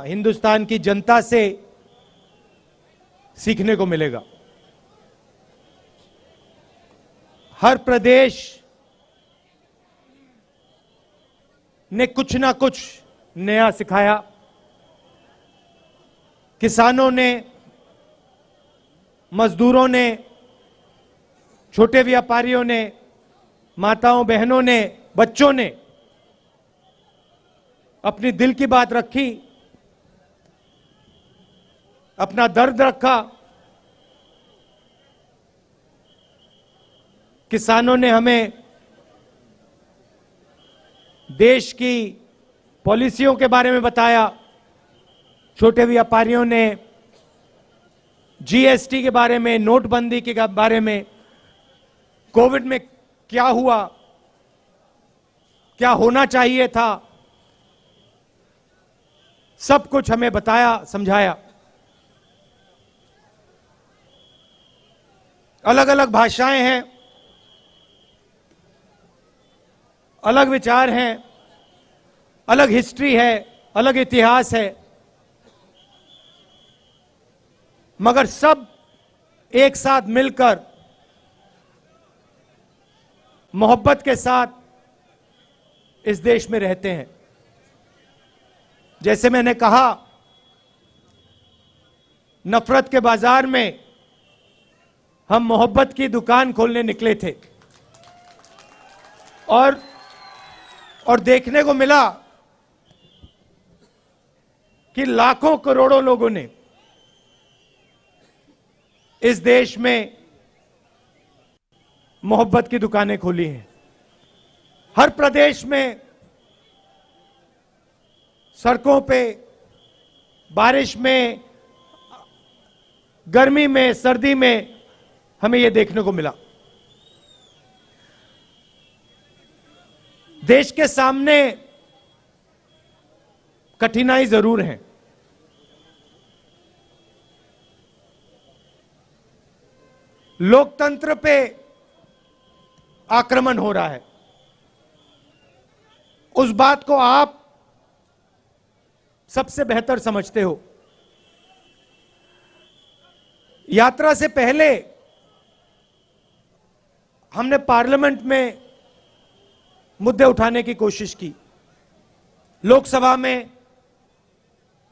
हिंदुस्तान की जनता से सीखने को मिलेगा। हर प्रदेश ने कुछ ना कुछ नया सिखाया। किसानों ने, मजदूरों ने, छोटे व्यापारियों ने, माताओं बहनों ने, बच्चों ने अपनी दिल की बात रखी, अपना दर्द रखा। किसानों ने हमें देश की पॉलिसियों के बारे में बताया, छोटे व्यापारियों ने जीएसटी के बारे में, नोटबंदी के बारे में, कोविड में क्या हुआ, क्या होना चाहिए था, सब कुछ हमें बताया, समझाया। अलग अलग भाषाएं हैं, अलग विचार हैं, अलग हिस्ट्री है, अलग इतिहास है, मगर सब एक साथ मिलकर मोहब्बत के साथ इस देश में रहते हैं। जैसे मैंने कहा, नफरत के बाजार में हम मोहब्बत की दुकान खोलने निकले थे और देखने को मिला कि लाखों करोड़ों लोगों ने इस देश में मोहब्बत की दुकानें खोली हैं। हर प्रदेश में, सड़कों पे, बारिश में, गर्मी में, सर्दी में हमें यह देखने को मिला। देश के सामने कठिनाई जरूर है। लोकतंत्र पे आक्रमण हो रहा है। उस बात को आप सबसे बेहतर समझते हो। यात्रा से पहले हमने पार्लियामेंट में मुद्दे उठाने की कोशिश की। लोकसभा में,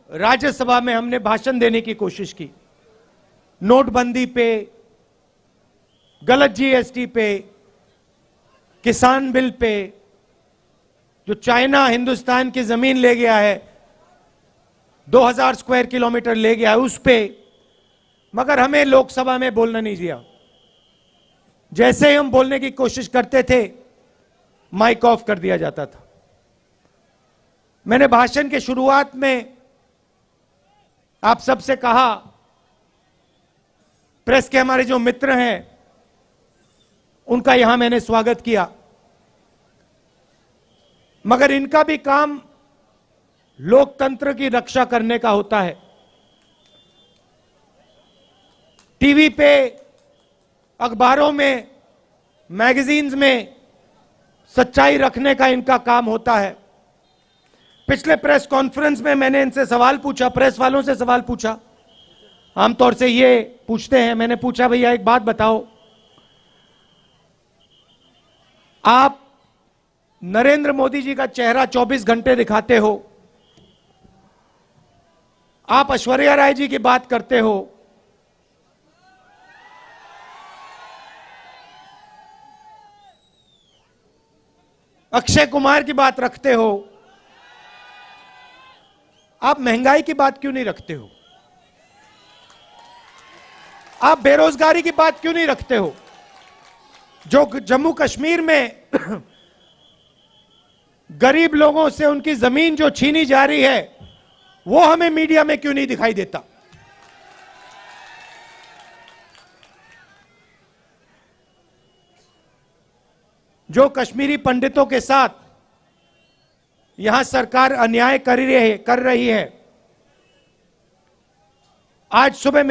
राज्यसभा में हमने भाषण देने की कोशिश की। नोटबंदी पे, गलत जीएसटी पे, किसान बिल पे, जो चाइना हिंदुस्तान की जमीन ले गया है, 2000 स्क्वायर किलोमीटर ले गया है, उस पे, मगर हमें लोकसभा में बोलना नहीं दिया। जैसे ही हम बोलने की कोशिश करते थे, माइक ऑफ कर दिया जाता था। मैंने भाषण के शुरुआत में आप सबसे कहा, प्रेस के हमारे जो मित्र हैं उनका यहां मैंने स्वागत किया, मगर इनका भी काम लोकतंत्र की रक्षा करने का होता है। टीवी पे, अखबारों में, मैगजीन्स में सच्चाई रखने का इनका काम होता है। पिछले प्रेस कॉन्फ्रेंस में मैंने इनसे सवाल पूछा, प्रेस वालों से सवाल पूछा। आमतौर से ये पूछते हैं। मैंने पूछा, भैया एक बात बताओ, आप नरेंद्र मोदी जी का चेहरा 24 घंटे दिखाते हो, आप ऐश्वर्या राय जी की बात करते हो, अक्षय कुमार की बात रखते हो, आप महंगाई की बात क्यों नहीं रखते हो? आप बेरोजगारी की बात क्यों नहीं रखते हो? जो जम्मू कश्मीर में गरीब लोगों से उनकी जमीन जो छीनी जा रही है, वो हमें मीडिया में क्यों नहीं दिखाई देता? जो कश्मीरी पंडितों के साथ यहां सरकार अन्याय कर रही है। आज सुबह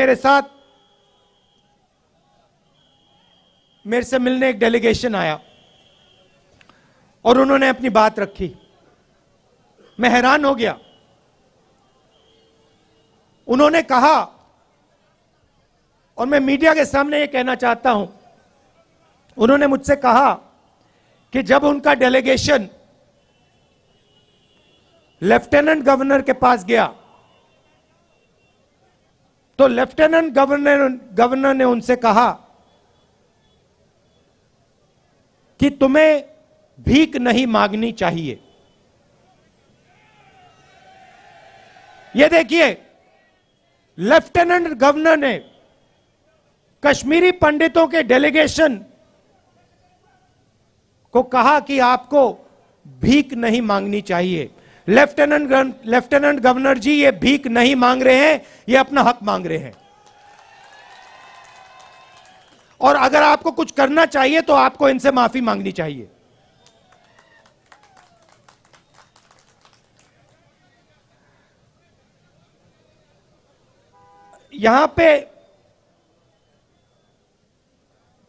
मेरे से मिलने एक डेलीगेशन आया और उन्होंने अपनी बात रखी। मैं हैरान हो गया। उन्होंने कहा, और मैं मीडिया के सामने ये कहना चाहता हूं, उन्होंने मुझसे कहा कि जब उनका डेलीगेशन लेफ्टिनेंट गवर्नर के पास गया तो लेफ्टिनेंट गवर्नर ने उनसे कहा कि तुम्हें भीख नहीं मांगनी चाहिए। यह देखिए, लेफ्टिनेंट गवर्नर ने कश्मीरी पंडितों के डेलीगेशन को कहा कि आपको भीख नहीं मांगनी चाहिए। लेफ्टिनेंट गवर्नर जी, ये भीख नहीं मांग रहे हैं, ये अपना हक मांग रहे हैं। और अगर आपको कुछ करना चाहिए तो आपको इनसे माफी मांगनी चाहिए। यहां पे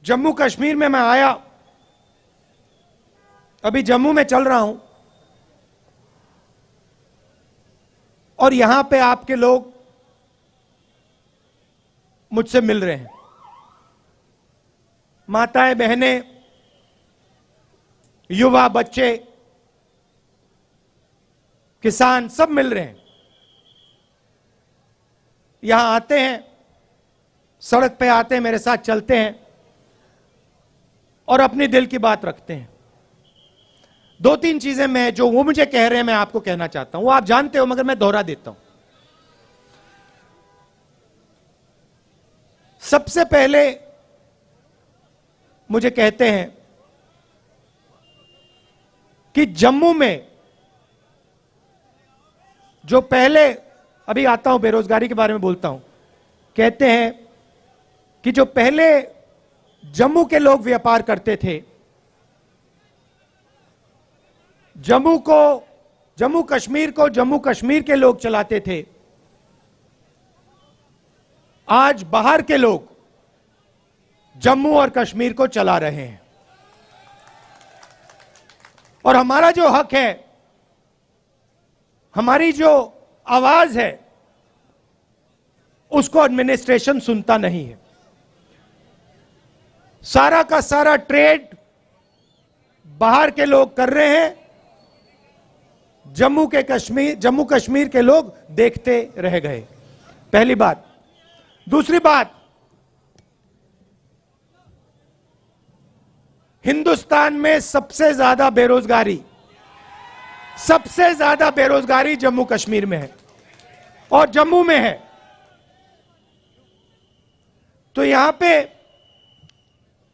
जम्मू कश्मीर में मैं आया, अभी जम्मू में चल रहा हूं, और यहां पे आपके लोग मुझसे मिल रहे हैं, माताएं, बहनें, युवा, बच्चे, किसान, सब मिल रहे हैं। यहां आते हैं, सड़क पे आते हैं, मेरे साथ चलते हैं और अपनी दिल की बात रखते हैं। दो तीन चीजें मैं, जो वो मुझे कह रहे हैं, मैं आपको कहना चाहता हूं। वो आप जानते हो मगर मैं दोहरा देता हूं। सबसे पहले मुझे कहते हैं कि जम्मू में जो पहले, अभी आता हूं बेरोजगारी के बारे में बोलता हूं, कहते हैं कि जो पहले जम्मू के लोग व्यापार करते थे, जम्मू कश्मीर के लोग चलाते थे, आज बाहर के लोग जम्मू और कश्मीर को चला रहे हैं। और हमारा जो हक है, हमारी जो आवाज है, उसको एडमिनिस्ट्रेशन सुनता नहीं है। सारा का सारा ट्रेड बाहर के लोग कर रहे हैं, जम्मू कश्मीर के लोग देखते रह गए। पहली बात। दूसरी बात, हिंदुस्तान में सबसे ज्यादा बेरोजगारी जम्मू कश्मीर में है और जम्मू में है। तो यहां पे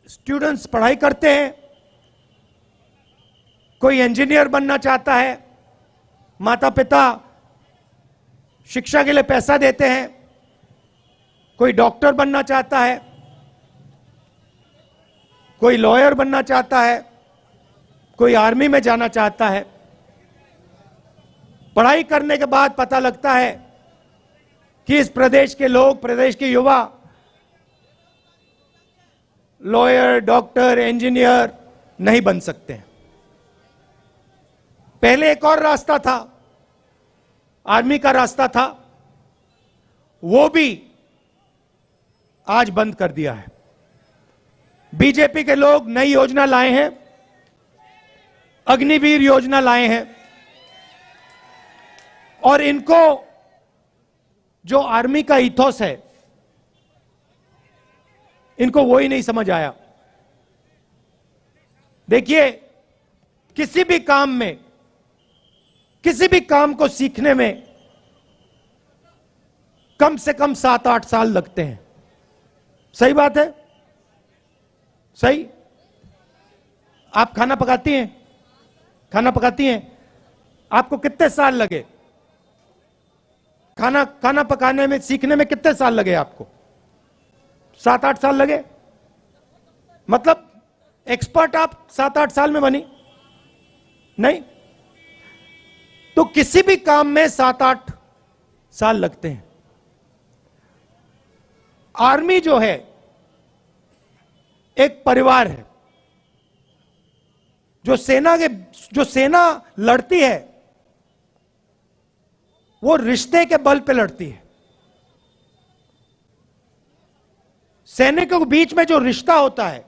स्टूडेंट्स पढ़ाई करते हैं, कोई इंजीनियर बनना चाहता है, माता पिता शिक्षा के लिए पैसा देते हैं, कोई डॉक्टर बनना चाहता है, कोई लॉयर बनना चाहता है, कोई आर्मी में जाना चाहता है। पढ़ाई करने के बाद पता लगता है कि इस प्रदेश के लोग, प्रदेश के युवा लॉयर, डॉक्टर, इंजीनियर नहीं बन सकते हैं। पहले एक और रास्ता था, आर्मी का रास्ता था, वो भी आज बंद कर दिया है। बीजेपी के लोग नई योजना लाए हैं, अग्निवीर योजना लाए हैं, और इनको जो आर्मी का इथोस है, इनको वो ही नहीं समझ आया। देखिए, किसी भी काम को सीखने में कम से कम 7-8 साल लगते हैं। सही बात है? सही? आप खाना पकाती हैं? आपको कितने साल लगे? खाना पकाने में, सीखने में कितने साल लगे आपको? 7-8 साल लगे? मतलब एक्सपर्ट आप 7-8 साल में बनी? नहीं। तो किसी भी काम में 7-8 साल लगते हैं। आर्मी जो है एक परिवार है। जो सेना लड़ती है, वो रिश्ते के बल पे लड़ती है। सैनिकों के बीच में जो रिश्ता होता है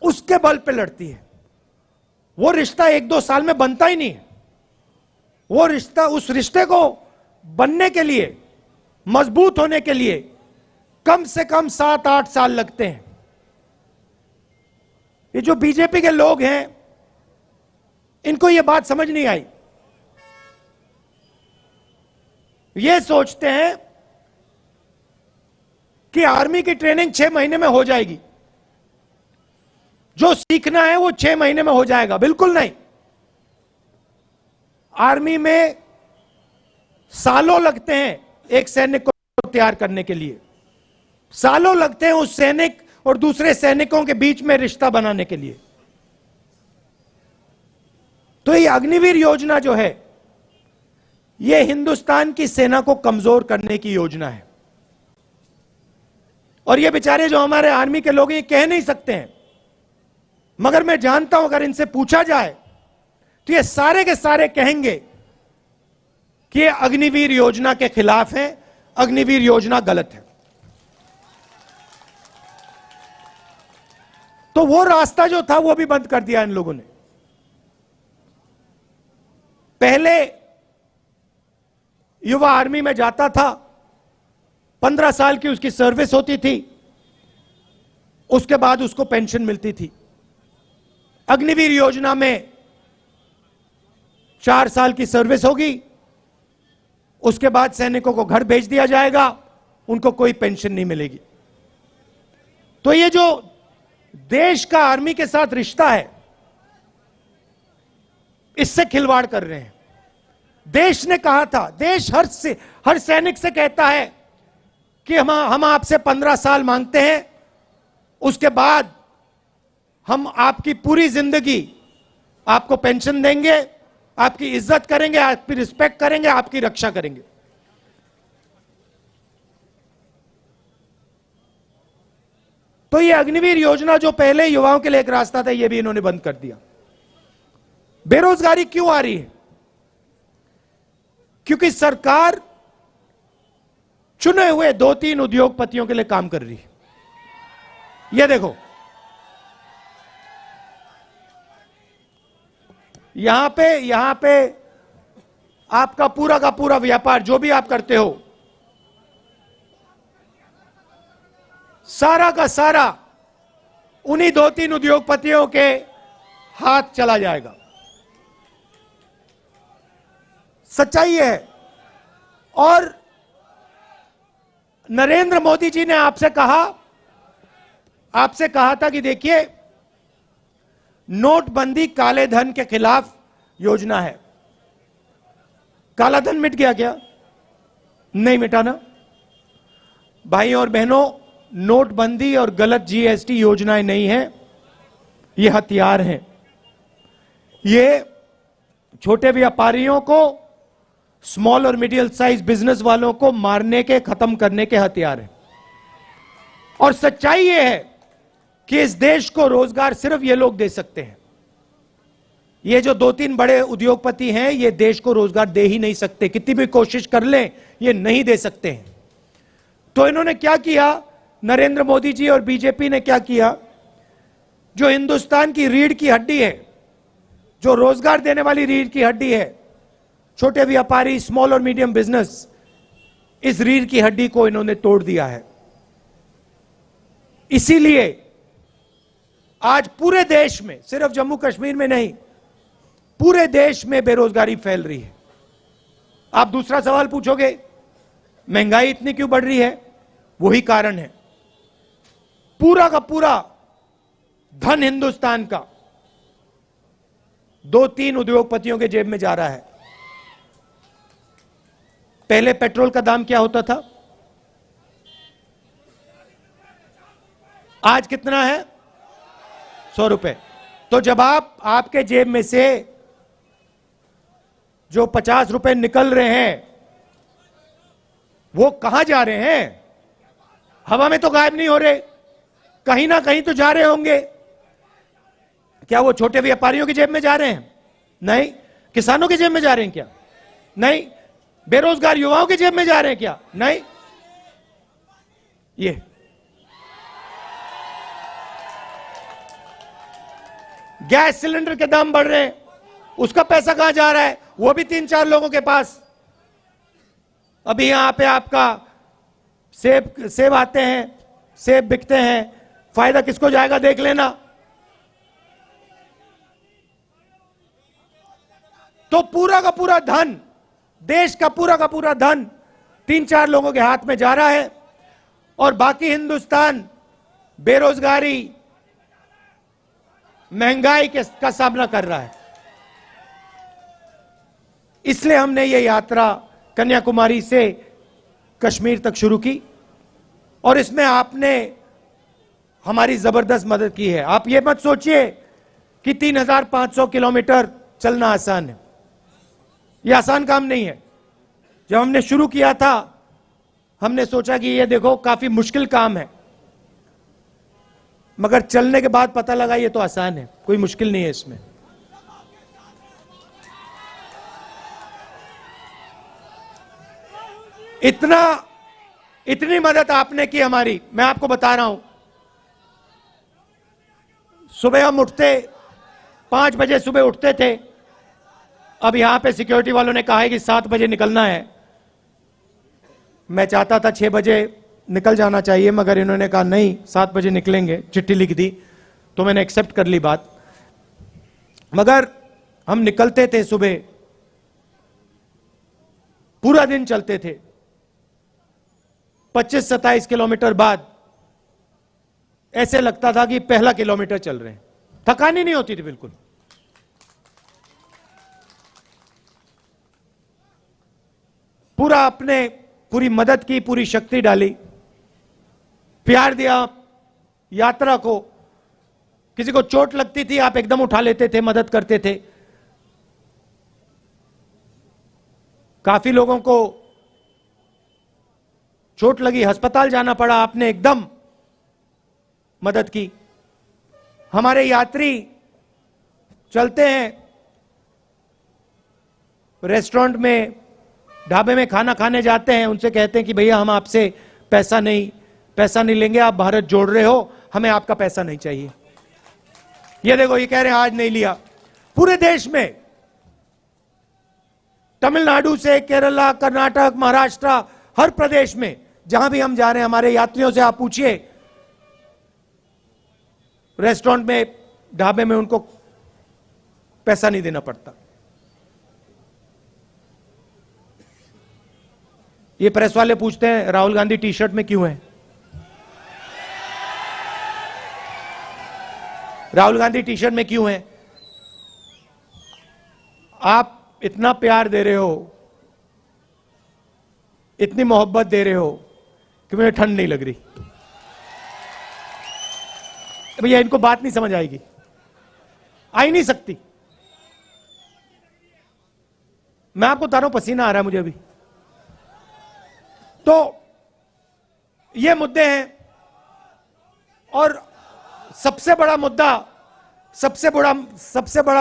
उसके बल पे लड़ती है। वो रिश्ता 1-2 साल में बनता ही नहीं है। वो रिश्ता, उस रिश्ते को बनने के लिए, मजबूत होने के लिए कम से कम 7-8 साल लगते हैं। ये जो बीजेपी के लोग हैं, इनको ये बात समझ नहीं आई। ये सोचते हैं कि आर्मी की ट्रेनिंग 6 महीने में हो जाएगी, जो सीखना है वो 6 महीने में हो जाएगा। बिल्कुल नहीं। आर्मी में सालों लगते हैं एक सैनिक को तैयार करने के लिए। सालों लगते हैं उस सैनिक और दूसरे सैनिकों के बीच में रिश्ता बनाने के लिए। तो ये अग्निवीर योजना जो है, ये हिंदुस्तान की सेना को कमजोर करने की योजना है। और ये बेचारे जो हमारे आर्मी के लोग, ये कह नहीं सकते हैं, मगर मैं जानता हूं अगर इनसे पूछा जाए तो ये सारे के सारे कहेंगे कि ये अग्निवीर योजना के खिलाफ है, अग्निवीर योजना गलत है। तो वो रास्ता जो था वो भी बंद कर दिया इन लोगों ने। पहले युवा आर्मी में जाता था, 15 साल की उसकी सर्विस होती थी, उसके बाद उसको पेंशन मिलती थी। अग्निवीर योजना में 4 साल की सर्विस होगी, उसके बाद सैनिकों को घर भेज दिया जाएगा, उनको कोई पेंशन नहीं मिलेगी। तो ये जो देश का आर्मी के साथ रिश्ता है, इससे खिलवाड़ कर रहे हैं। देश ने कहा था, देश हर सैनिक से कहता है कि हम आपसे 15 साल मांगते हैं, उसके बाद हम आपकी पूरी जिंदगी आपको पेंशन देंगे, आपकी इज्जत करेंगे, आपकी रिस्पेक्ट करेंगे, आपकी रक्षा करेंगे। तो ये अग्निवीर योजना जो पहले युवाओं के लिए एक रास्ता था, ये भी इन्होंने बंद कर दिया। बेरोजगारी क्यों आ रही है? क्योंकि सरकार चुने हुए 2-3 उद्योगपतियों के लिए काम कर रही है। ये देखो, यहां पे आपका पूरा का पूरा व्यापार, जो भी आप करते हो, सारा का सारा उन्हीं 2-3 उद्योगपतियों के हाथ चला जाएगा। सच्चाई है। और नरेंद्र मोदी जी ने आपसे कहा था कि देखिए, नोटबंदी काले धन के खिलाफ योजना है। काला धन मिट गया क्या? नहीं मिटा ना। भाई और बहनों, नोटबंदी और गलत जीएसटी योजनाएं नहीं है, ये हथियार हैं। ये छोटे व्यापारियों को, स्मॉल और मिडिल साइज बिजनेस वालों को मारने के, खत्म करने के हथियार हैं। और सच्चाई ये है कि इस देश को रोजगार सिर्फ ये लोग दे सकते हैं। ये जो 2-3 बड़े उद्योगपति हैं, ये देश को रोजगार दे ही नहीं सकते, कितनी भी कोशिश कर लें ये नहीं दे सकते हैं। तो इन्होंने क्या किया, नरेंद्र मोदी जी और बीजेपी ने क्या किया, जो हिंदुस्तान की रीढ़ की हड्डी है, जो रोजगार देने वाली रीढ़ की हड्डी है, छोटे व्यापारी, स्मॉल और मीडियम बिजनेस, इस रीढ़ की हड्डी को इन्होंने तोड़ दिया है। इसीलिए आज पूरे देश में, सिर्फ जम्मू कश्मीर में नहीं, पूरे देश में बेरोजगारी फैल रही है। आप दूसरा सवाल पूछोगे, महंगाई इतनी क्यों बढ़ रही है? वही कारण है। पूरा का पूरा धन हिंदुस्तान का 2-3 उद्योगपतियों के जेब में जा रहा है। पहले पेट्रोल का दाम क्या होता था? आज कितना है? 100 रुपए। तो जब आपके जेब में से जो 50 रुपए निकल रहे हैं, वो कहां जा रहे हैं? हवा में तो गायब नहीं हो रहे, कहीं ना कहीं तो जा रहे होंगे। क्या वो छोटे व्यापारियों की जेब में जा रहे हैं? नहीं। किसानों की जेब में जा रहे हैं क्या? नहीं। बेरोजगार युवाओं की जेब में जा रहे हैं क्या? नहीं। ये गैस सिलेंडर के दाम बढ़ रहे हैं, उसका पैसा कहां जा रहा है? वो भी 3-4 लोगों के पास। अभी यहां पे आपका सेब आते हैं, सेब बिकते हैं, फायदा किसको जाएगा देख लेना। तो पूरा का पूरा धन, देश का पूरा धन 3-4 लोगों के हाथ में जा रहा है और बाकी हिंदुस्तान बेरोजगारी, महंगाई का सामना कर रहा है। इसलिए हमने ये यात्रा कन्याकुमारी से कश्मीर तक शुरू की और इसमें आपने हमारी जबरदस्त मदद की है। आप ये मत सोचिए कि 3,500 किलोमीटर चलना आसान है। यह आसान काम नहीं है। जब हमने शुरू किया था हमने सोचा कि ये देखो काफी मुश्किल काम है, मगर चलने के बाद पता लगा ये तो आसान है, कोई मुश्किल नहीं है इसमें। इतनी मदद आपने की हमारी, मैं आपको बता रहा हूं। सुबह हम उठते 5 बजे सुबह उठते थे। अब यहां पे सिक्योरिटी वालों ने कहा है कि 7 बजे निकलना है। मैं चाहता था 6 बजे निकल जाना चाहिए, मगर इन्होंने कहा नहीं 7 बजे निकलेंगे, चिट्ठी लिख दी तो मैंने एक्सेप्ट कर ली बात। मगर हम निकलते थे सुबह, पूरा दिन चलते थे। 25-27 किलोमीटर बाद ऐसे लगता था कि पहला किलोमीटर चल रहे हैं, थकान ही नहीं होती थी बिल्कुल। पूरा अपने पूरी मदद की, पूरी शक्ति डाली, प्यार दिया यात्रा को। किसी को चोट लगती थी आप एकदम उठा लेते थे, मदद करते थे। काफी लोगों को चोट लगी, अस्पताल जाना पड़ा, आपने एकदम मदद की। हमारे यात्री चलते हैं, रेस्टोरेंट में, ढाबे में खाना खाने जाते हैं, उनसे कहते हैं कि भैया हम आपसे पैसा नहीं लेंगे, आप भारत जोड़ रहे हो, हमें आपका पैसा नहीं चाहिए। ये देखो, ये कह रहे हैं आज नहीं लिया। पूरे देश में, तमिलनाडु से केरला, कर्नाटक, महाराष्ट्र, हर प्रदेश में जहां भी हम जा रहे हैं, हमारे यात्रियों से आप पूछिए, रेस्टोरेंट में, ढाबे में उनको पैसा नहीं देना पड़ता। ये प्रेस वाले पूछते हैं राहुल गांधी टी शर्ट में क्यों है? राहुल गांधी टी शर्ट में क्यों है? आप इतना प्यार दे रहे हो, इतनी मोहब्बत दे रहे हो कि मुझे ठंड नहीं लग रही। भैया इनको बात नहीं समझ आएगी, आ ही नहीं सकती। मैं आपको बता रहा हूं, पसीना आ रहा है मुझे अभी। तो ये मुद्दे हैं। और सबसे बड़ा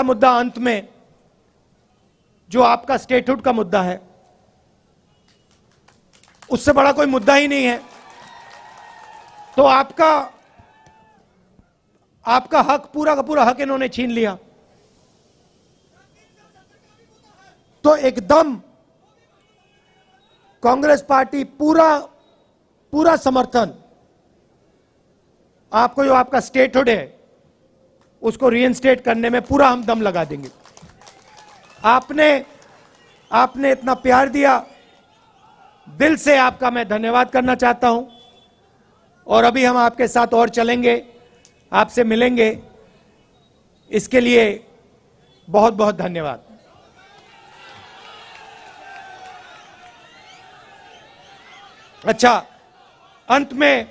मुद्दा अंत में जो आपका स्टेटहुड का मुद्दा है, उससे बड़ा कोई मुद्दा ही नहीं है। तो आपका हक, पूरा का पूरा हक इन्होंने छीन लिया। तो एकदम कांग्रेस पार्टी पूरा समर्थन आपको, जो आपका स्टेटहुड है उसको रीइंस्टेट करने में पूरा हम दम लगा देंगे। आपने इतना प्यार दिया, दिल से आपका मैं धन्यवाद करना चाहता हूं। और अभी हम आपके साथ और चलेंगे, आपसे मिलेंगे, इसके लिए बहुत बहुत धन्यवाद। अच्छा, अंत में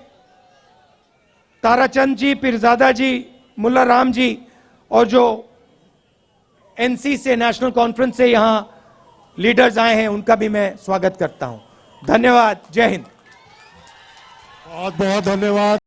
ताराचंद जी, पीरजादा जी, मुल्ला राम जी और जो एनसी से, नेशनल कॉन्फ्रेंस से यहां लीडर्स आए हैं, उनका भी मैं स्वागत करता हूं। धन्यवाद। जय हिंद। बहुत बहुत धन्यवाद।